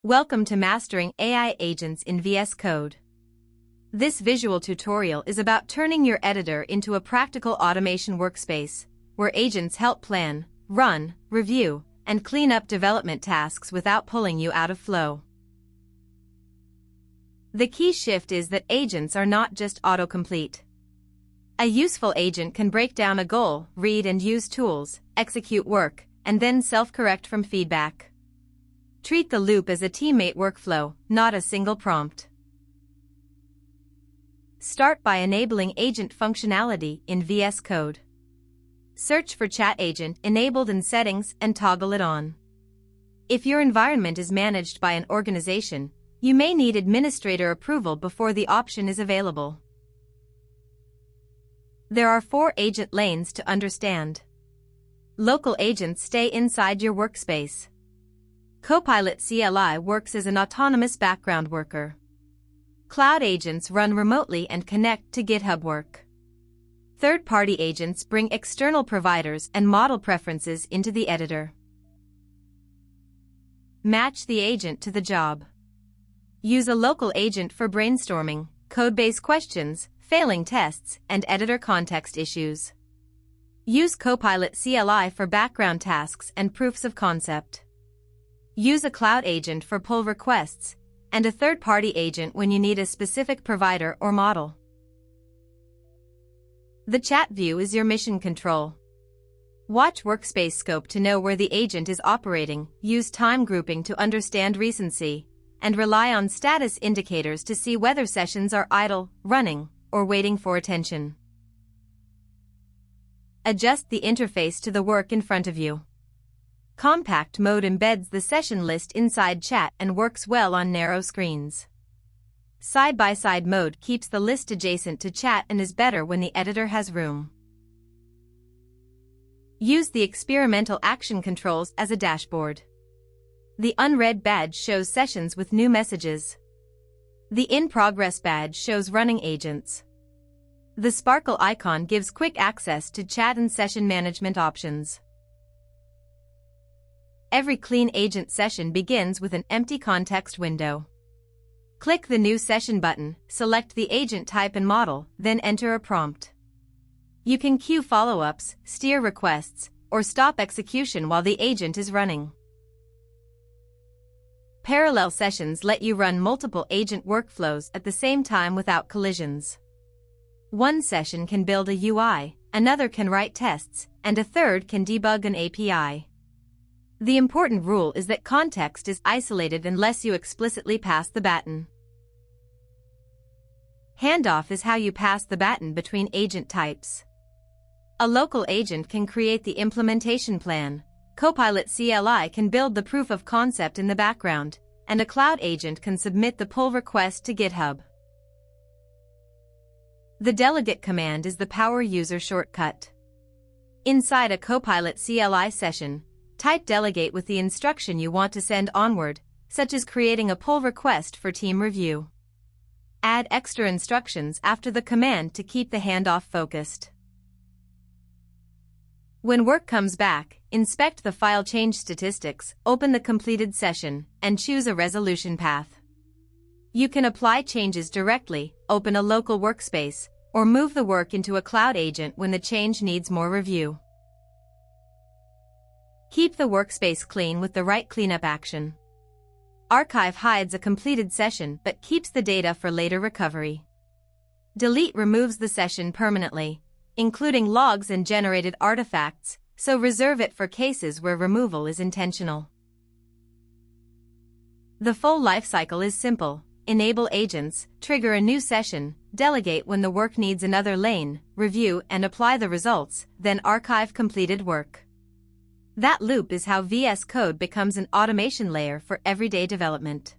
Welcome to Mastering AI Agents in VS Code. This visual tutorial is about turning your editor into a practical automation workspace, where agents help plan, run, review, and clean up development tasks without pulling you out of flow. The key shift is that agents are not just autocomplete. A useful agent can break down a goal, read and use tools, execute work, and then self-correct from feedback. Treat the loop as a teammate workflow, not a single prompt. Start by enabling agent functionality in VS Code. Search for Chat Agent enabled in Settings and toggle it on. If your environment is managed by an organization, you may need administrator approval before the option is available. There are 4 agent lanes to understand. Local agents stay inside your workspace. Copilot CLI works as an autonomous background worker. Cloud agents run remotely and connect to GitHub work. Third-party agents bring external providers and model preferences into the editor. Match the agent to the job. Use a local agent for brainstorming, codebase questions, failing tests, and editor context issues. Use Copilot CLI for background tasks and proofs of concept. Use a cloud agent for pull requests, and a third-party agent when you need a specific provider or model. The chat view is your mission control. Watch workspace scope to know where the agent is operating, use time grouping to understand recency, and rely on status indicators to see whether sessions are idle, running, or waiting for attention. Adjust the interface to the work in front of you. Compact mode embeds the session list inside chat and works well on narrow screens. Side-by-side mode keeps the list adjacent to chat and is better when the editor has room. Use the experimental action controls as a dashboard. The unread badge shows sessions with new messages. The in-progress badge shows running agents. The sparkle icon gives quick access to chat and session management options. Every clean agent session begins with an empty context window. Click the New Session button, select the agent type and model, then enter a prompt. You can queue follow-ups, steer requests, or stop execution while the agent is running. Parallel sessions let you run multiple agent workflows at the same time without collisions. One session can build a UI, another can write tests, and a third can debug an API. The important rule is that context is isolated unless you explicitly pass the baton. Handoff is how you pass the baton between agent types. A local agent can create the implementation plan, Copilot CLI can build the proof of concept in the background, and a cloud agent can submit the pull request to GitHub. The delegate command is the power user shortcut. Inside a Copilot CLI session, type delegate with the instruction you want to send onward, such as creating a pull request for team review. Add extra instructions after the command to keep the handoff focused. When work comes back, inspect the file change statistics, open the completed session, and choose a resolution path. You can apply changes directly, open a local workspace, or move the work into a cloud agent when the change needs more review. Keep the workspace clean with the right cleanup action. Archive hides a completed session but keeps the data for later recovery. Delete removes the session permanently, including logs and generated artifacts, so reserve it for cases where removal is intentional. The full lifecycle is simple. Enable agents, trigger a new session, delegate when the work needs another lane, review and apply the results, then archive completed work. That loop is how VS Code becomes an automation layer for everyday development.